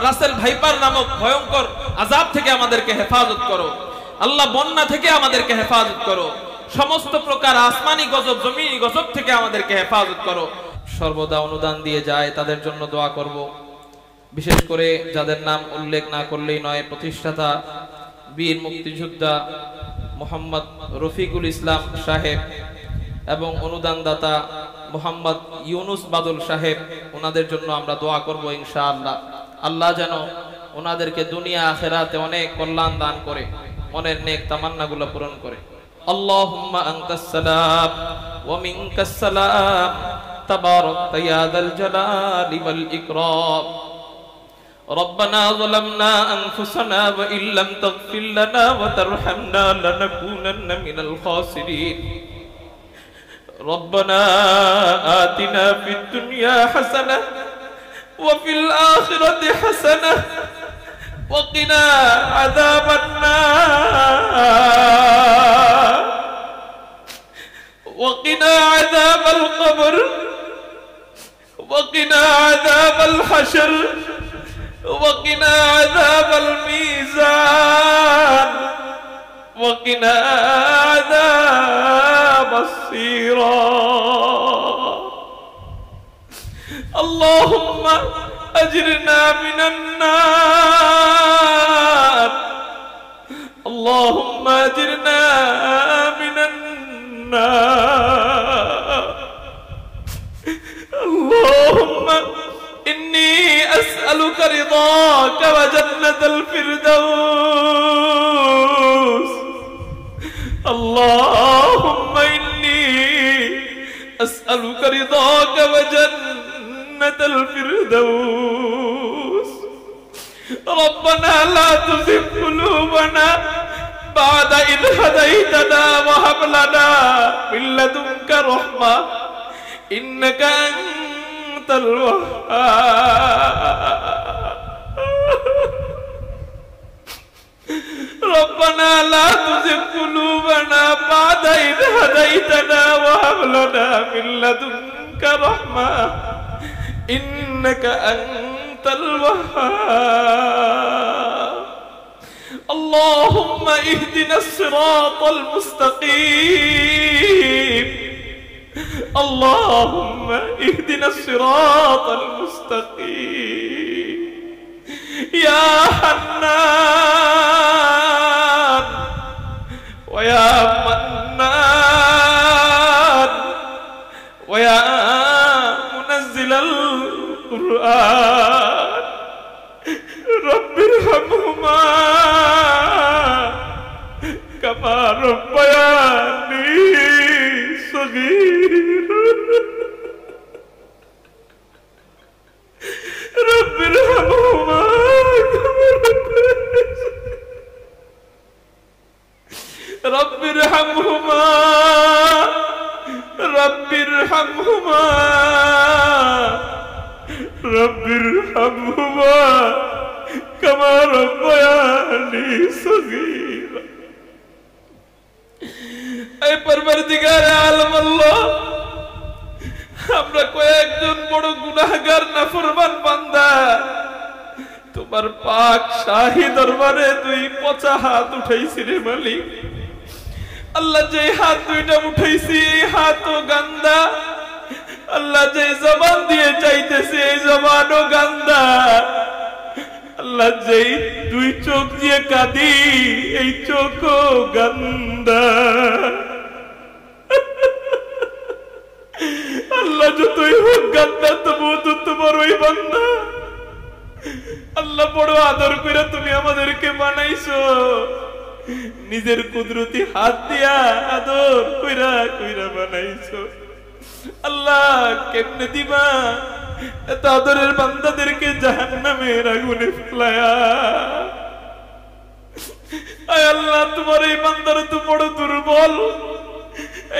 Russell viper নামক ভয়ঙ্কর আযাব থেকে আমাদেরকে হেফাজত করো আল্লাহ, বন্যা থেকে আমাদেরকে হেফাজত করো, সমস্ত প্রকার আসমানি গজব জমিনি গজব থেকে আমাদেরকে হেফাজত করো। সর্বদা অনুদান দিয়ে যায় তাদের জন্য দোয়া করব। বিশেষ করে যাদের নাম উল্লেখ না করলেই নয়, প্রতিষ্ঠাতা বীর মুক্তিযোদ্ধা মোহাম্মদ রফিকুল ইসলাম সাহেব এবং অনুদানদাতা মোহাম্মদ ইউনুস বাদল সাহেব, ওনাদের জন্য আমরা দোয়া করব ইনশাআল্লাহ। আল্লাহ যেন ওনাদেরকে দুনিয়া আখিরাতে অনেক কল্যাণ দান করে, মনের নেক তামান্নাগুলো পূরণ করে। আল্লাহুম্মা আনতাস সালাম ওয়া মিনকাস সালাম তাবারাকতা ইয়া যাল জালালি ওয়াল ইকরাম। ربنا ظلمنا أنفسنا وإن لم تغفر لنا وترحمنا لنكونن من الخاسرين. ربنا آتنا في الدنيا حسنة وفي الآخرة حسنة وقنا عذاب النار وقنا عذاب القبر وقنا عذاب الحشر وقنا عذاب الميزان وقنا عذاب الصراط. اللهم أجرنا من النار. اللهم أجرنا من النار. اللهم إني أسألك رضاك وجنة الفردوس. اللهم إني أسألك رضاك وجنة الفردوس. ربنا لا تزغ قلوبنا بعد إذ هديتنا وهب لنا من لدنك رحمة إنك أنت الوهاب. ربنا لا تزغ قلوبنا بعد إذ هديتنا وهب لنا من لدنك رحمة إنك أنت الوهاب. اللهم اهدنا الصراط المستقيم. اللهم اهدنا الصراط المستقيم. يا حنان ويا منان ويا منزل القرآن رب ارحمهما كما ربياني صغيرا. رب ارحمهما رب ارحمهما رب ارحمهما رب ارحمهما كما ربياني صغيرا. اے پروردگار عالم আল্লাহ, আমরা কয়েকজন বড় গুনাহগার নাফরমান বান্দা তোমার পাক শাহী দরবারে দুই পচা হাত উঠাইছি রে মালিক। আল্লাহ, যে হাত দুইটা উঠাইছি এই হাতও গান্দা। আল্লাহ, যে জবান দিয়ে চাইতেছে এই জবানও গান্দা। আল্লাহ, যেই দুই চোখ দিয়ে কাঁদি এই চোখও গান্দা। আল্লাহ, যতই হোক গান্দা তবুও তো তোমার ওই বান্দা। আল্লাহ, বড় আদর করে তুমি আমাদেরকে বানাইছো, নিজের কুদরতি হাত দিয়া আদর কইরা কইরা বানাইছো। আল্লাহ, কেমনে দিবা এত আদরের বান্দাদেরকে জাহান্নামের আগুনে ফেলায়া? আয় আল্লাহ, তোমার এই বান্দারা তো বড় দুর্বল,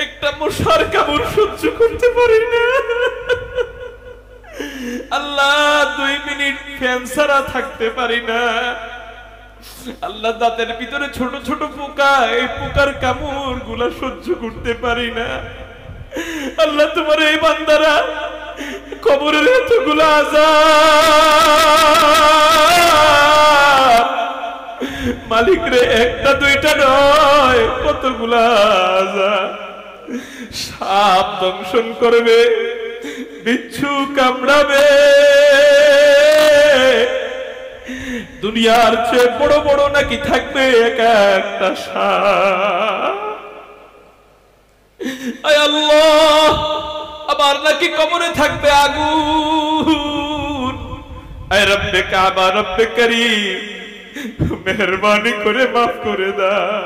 একটা মশার কামড় সহ্য করতে পারি না। আল্লাহ, 2 মিনিট ফ্যান ছাড়া থাকতে পারি না। আল্লাহ, দাঁতের ভিতরে ছোট ছোট পোকা, এই পোকার কামড় গুলা সহ্য করতে পারি না। আল্লাহ, তোমার এই বান্দারা কবরের এতগুলা আযাব মালিক রে, একটা দুইটা নয়, কতগুলা সাপ দংশন করবে, বিচ্ছু কামড়াবে, দুনিয়ার চেয়ে বড় বড় নাকি থাকবে এক একটা সাপ। আয় আল্লাহ, আবার নাকি কবরে থাকবে আগুন। আয় রব্বে কাবা, রব্বে করিম, মেহরবানি করে মাফ করে দাও।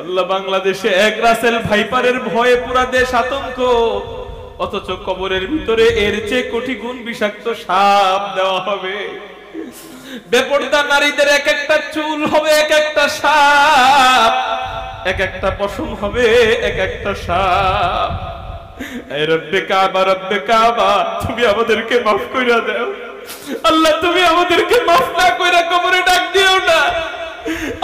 আল্লাহ, বাংলাদেশে এক রাসেল ভাইপারের ভয়ে পুরা দেশ আতঙ্ক, অথচ কবরের ভিতরে এর চেয়ে কোটি গুণ বিষাক্ত সাপ দেওয়া হবে। বেপরদা নারীদের এক একটা চুল হবে এক একটা সাপ, এক একটা পশম হবে এক একটা সাপ। আয় রব্বে কাবা, রব্বে কাবা, তুমি আমাদেরকে মাফ কইরা দাও। আল্লাহ, তুমি আমাদেরকে মাফ না কইরা কবরে ডাক দিও না।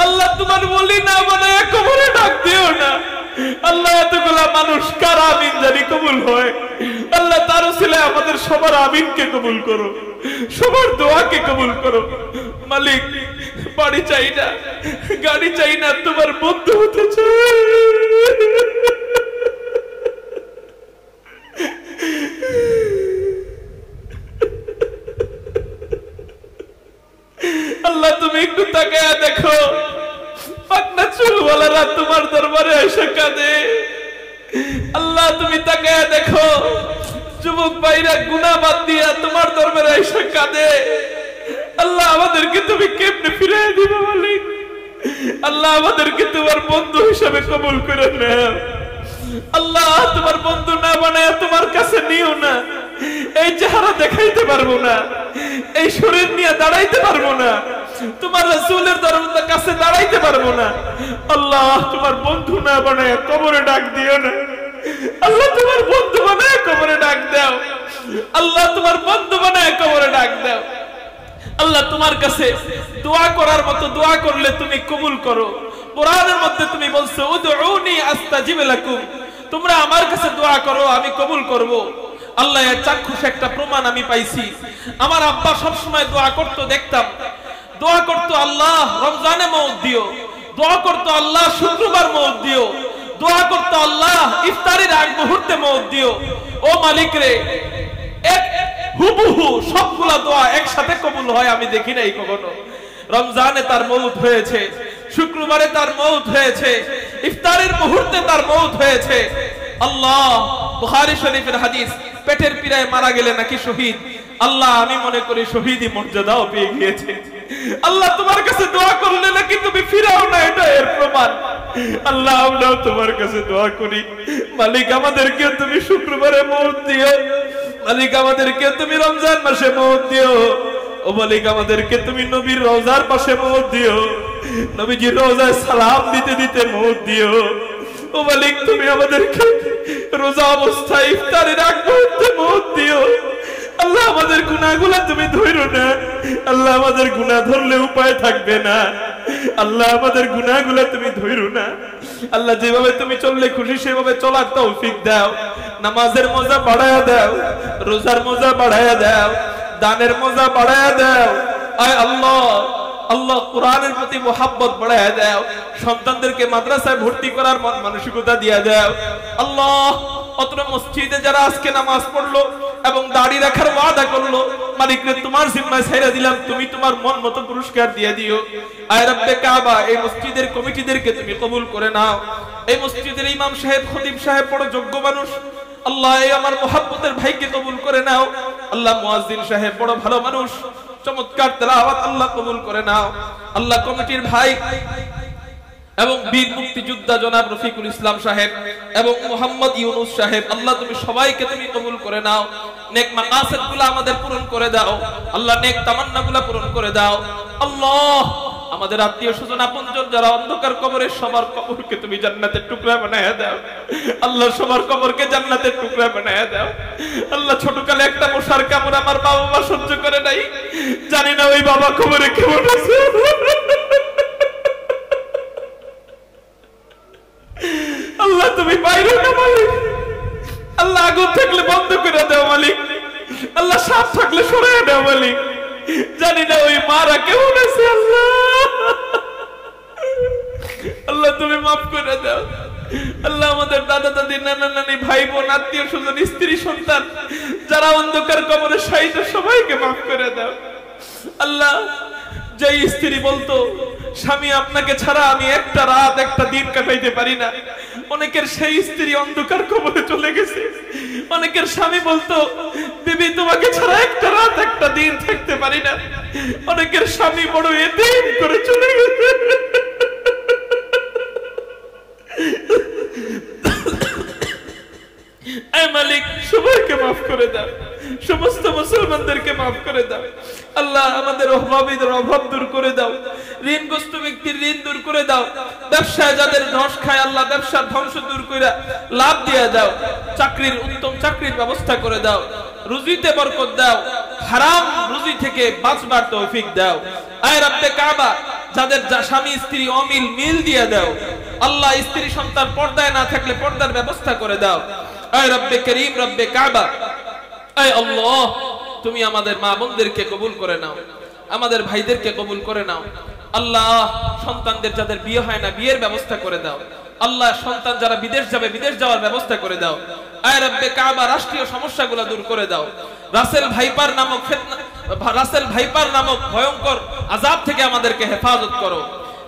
আল্লাহ, তোমার বলি না বানায় কবরে ডাক দিও না। আল্লাহ, এতগুলা মানুষ কার আমিন জানি কবুল হয়। আল্লাহ, তার উসিলে আমাদের সবার আমিনকে কবুল করো, সবার দোয়াকে কবুল করো। মালিক, বাড়ি চাই না, গাড়ি চাই না, তোমার বন্ধু হতে চাই। আল্লাহ, তুমি একটু তাকায়া দেখো, পাকনা চুলওয়ালারা তোমার দরবারে এসে কাঁদে। আল্লাহ, তুমি তাকায়া দেখো, যুবক ভাইরা গুনাহ বাদ দিয়া তোমার দরবারে এসে কাঁদে। আল্লাহ, আমাদেরকে তুমি কেমনে ফিরিয়ে দিবে মালিক? আল্লাহ, আমাদেরকে তোমার বন্ধু হিসেবে কবুল করে নাও। আল্লাহ, তোমার বন্ধু না বানায় তোমার কাছে নিও না। এই চেহারা দেখাইতে পারবো না, এই শরীর নিয়ে দাঁড়াইতে পারবো না, তোমার রাসূলের দরবারের কাছে দাঁড়াইতে পারবো না। আল্লাহ, তোমার বন্ধু না বানায় কবরে ডাক দিও না। আল্লাহ, তোমার বন্ধু বানায় কবরে ডাক দাও। আল্লাহ, তোমার বন্ধু বানায় কবরে ডাক দাও। আল্লাহ, তোমার কাছে দোয়া করার মতো দোয়া করলে তুমি কবুল করো। কোরআনের মধ্যে তুমি বলছো, উদউনি আস্তাজিব লাকুম, তোমরা আমার কাছে দোয়া করো, আমি কবুল করব। আল্লাহ, এর চাক্ষুষ একটা প্রমাণ আমি পাইছি। আমার আব্বা সব সময় দোয়া করতো, দেখতাম দোয়া করতো, আল্লাহ রমজানে মওত দিও, দোয়া করতো আল্লাহ শুক্রবার মওত দিও, দোয়া করতো আল্লাহ ইফতারের আগ মুহূর্তে মওত দিও। ও মালিক রে, এক হুবহু সবগুলা দোয়া একসাথে কবুল হয় আমি দেখি নাই কখনো। রমজানে তার মওত হয়েছে, শুক্রবারে তার মওত হয়েছে, ইফতারের মুহূর্তে তার মওত হয়েছে। আল্লাহ, বুখারী শরীফের হাদিস, পেটের পীড়ায় মারা গেলে নাকি শহীদ। আল্লাহ, আমি মনে করি শহীদই মর্যাদাও পেয়ে গিয়েছে। আল্লাহ, তোমার কাছে দোয়া করলে নাকি তুমি ফিরাও না, এটা এর প্রমাণ। আল্লাহ, আমরাও তোমার কাছে দোয়া করি, মালিক আমাদেরকে তুমি শুক্রবারে মওত দিও, মালিক আমাদেরকে তুমি রমজান মাসে মওত দিও, ও মালিক আমাদেরকে তুমি নবীর রওজার পাশে মওত দিও, নবীজির রওজায় সালাম দিতে দিতে মওত দিও। ও মালিক, তুমি আমাদেরকে রোজা অবস্থায় ইফতারের আগ মুহূর্তে মওত দিও। আল্লাহ, আমাদের গুনাহগুলো তুমি ধরো না। আল্লাহ, আমাদের গুনাহ ধরলে উপায় থাকবে না। আল্লাহ, আমাদের গুনাহগুলো তুমি ধরো না। আল্লাহ, যেভাবে তুমি চললে খুশি সেভাবে চলার তৌফিক দাও। নামাজের মজা বাড়ায়া দাও, রোজার মজা বাড়ায়া দাও, দানের মজা বাড়ায়া দাও। আয় আল্লাহ, আল্লাহ, কোরআনের প্রতি মোহাব্বত বাড়ায়া দাও, সন্তানদেরকে মাদ্রাসায় ভর্তি করার মন মানসিকতা দিয়া দাও। আল্লাহ, অত্র মসজিদে যারা আজকে নামাজ পড়লো এবং দাড়ি রাখার ওয়াদা করলো, মালিক রে, তোমার জিম্মায় ছাইরা দিলাম, তুমি তোমার মন মতো পুরস্কার দিয়ে দিও। আয় রব্বে কাবা, এই মসজিদের কমিটিদেরকে তুমি কবুল করে নাও। এই মসজিদের ইমাম সাহেব, খতিব সাহেব বড় যোগ্য মানুষ। আল্লাহ, এই আমার মোহাব্বতের ভাইকে কবুল করে নাও। আল্লাহ, মুয়াজ্জিন সাহেব বড় ভালো মানুষ, চমৎকার তেলাওয়াত, আল্লাহ কবুল করে নাও। আল্লাহ, কমিটির ভাই এবং বীর মুক্তিযোদ্ধা জনাব রফিকুল ইসলাম সাহেব এবং মোহাম্মদ ইউনুস সাহেব, আল্লাহ তুমি সবাইকে তুমি কবুল করে নাও। নেক মাকাসিদগুলো আমাদের পূরণ করে দাও। আল্লাহ, নেক তামান্নাগুলো পূরণ করে দাও। আল্লাহ, আমাদের আত্মীয় স্বজন আপনজন যারা অন্ধকার কবরে, সবার কবরকে তুমি জান্নাতের টুকরা বানায়া দাও। আল্লাহ, সবার কবরকে জান্নাতের টুকরা বানায়া দাও। আল্লাহ, ছোটকালে একটা মশার কামড় আমার বাবা মা সহ্য করে নাই, জানি না ওই বাবা কবরে কেমন আছে। আল্লাহ, তুমি বাইরে না মালিক। আল্লাহ, আগুন থাকলে বন্ধ করে দাও মালিক। আল্লাহ, সাপ থাকলে সরাইয়া দাও মালিক। জানি না ওই মারা কেমন আছে। আল্লাহ, আল্লাহ তুমি মাফ করে দাও। আল্লাহ আমাদের দাদা দাদি নানা নানি ভাই বোন আত্মীয় স্বজন স্ত্রী সন্তান যারা অন্ধকার কবরে শায়িত সবাইকে মাফ করে দাও। আল্লাহ যে স্ত্রী বলতো স্বামী আপনাকে ছাড়া আমি একটা রাত একটা দিন কাটাইতে পারি না, অনেকের সেই স্ত্রী অন্ধকার কবরে চলে গেছে। অনেকের স্বামী বলতো বিবি তোমাকে ছাড়া একটা রাত একটা দিন থাকতে পারি না, অনেকের স্বামী বড় এতিম করে চলে গেছে। আয় মালিক সবাইকে মাফ করে দাও, সমস্ত মুসলমানদেরকে মাফ করে দাও। আল্লাহ আমাদের অভাবীদের অভাব দূর করে দাও, ঋণগ্রস্ত ব্যক্তির ঋণ দূর করে দাও, ব্যবসায় যাদের ধস খায় আল্লাহ ব্যবসার ধ্বংস দূর করে লাভ দিয়ে দাও, চাকরির উত্তম চাকরির ব্যবস্থা করে দাও, রুজিতে বরকত দাও, হারাম রুজি থেকে বাঁচবার তৌফিক দাও। আয় রব্বে কাবা যাদের স্বামী স্ত্রী অমিল মিল দিয়ে দাও আল্লাহ, স্ত্রী সন্তান পর্দায় না থাকলে পর্দার ব্যবস্থা করে দাও। আয় রব্বে করিম রব্বে কাবা, আয় আল্লাহ তুমি আমাদের মা বোনদেরকে কবুল করে নাও, আমাদের ভাইদেরকে কবুল করে নাও। আল্লাহ সন্তানদের যাদের বিয়ে হয় না বিয়ের ব্যবস্থা করে দাও। আল্লাহ সন্তান যারা বিদেশ যাবে বিদেশ যাওয়ার ব্যবস্থা করে দাও। আয় রব্বে কাবা রাষ্ট্রীয় সমস্যাগুলো দূর করে দাও। রাসেল ভাইপার নামক ভয়ঙ্কর আযাব থেকে আমাদেরকে হেফাজত করো।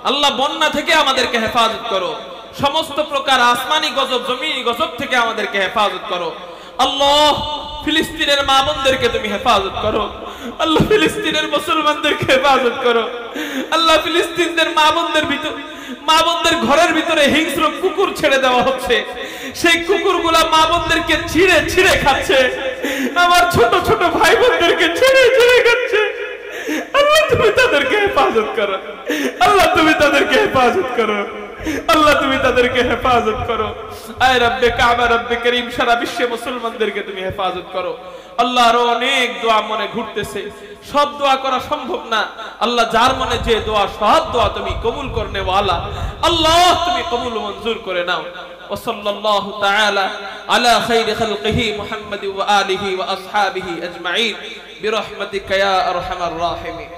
আল্লাহ বন্যা থেকে আমাদেরকে হেফাজত করো। সমস্ত প্রকার আসমানি গজব জমিনি গজব থেকে আমাদেরকে হেফাজত করো। আল্লাহ ফিলিস্তিনের মা বোনদেরকে তুমি হেফাজত করো। আল্লাহ ফিলিস্তিনের মুসলমানদেরকে হেফাজত করো। আল্লাহ ফিলিস্তিনদের মা বোনদের ঘরের ভিতরে হিংস্র কুকুর ছেড়ে দেওয়া হচ্ছে, সেই কুকুরগুলা মা বোনদেরকে ছিঁড়ে ছিঁড়ে খাচ্ছে, আমার ছোট ছোট ভাই বোনদেরকে ছিঁড়ে ছিঁড়ে খাচ্ছে। আল্লাহ তুমি তাদেরকে হেফাজত করো, আল্লাহ তুমি তাদেরকে হেফাজত করো, আল্লাহ তুমি তাদেরকে হেফাজত করো। আয় রব্বে কাবা রব্বে করিম সারা বিশ্বে মুসলমানদেরকে তুমি হেফাজত করো। আল্লাহ আরো অনেক দোয়া মনে ঘুরতেছে, সব দোয়া করা সম্ভব না। আল্লাহ যার মনে যে দোয়া সব দোয়া তুমি কবুল করনে ওয়ালা আল্লাহ, তুমি কবুল মঞ্জুর করে নাও। ওয়াসাল্লাল্লাহু তাআলা আলা খাইরি খালকিহি মুহাম্মাদি ওয়া আলিহি ওয়া আসহাবিহি আজমাইন বিরহমাতিকা ইয়া আরহামার রাহিমিন।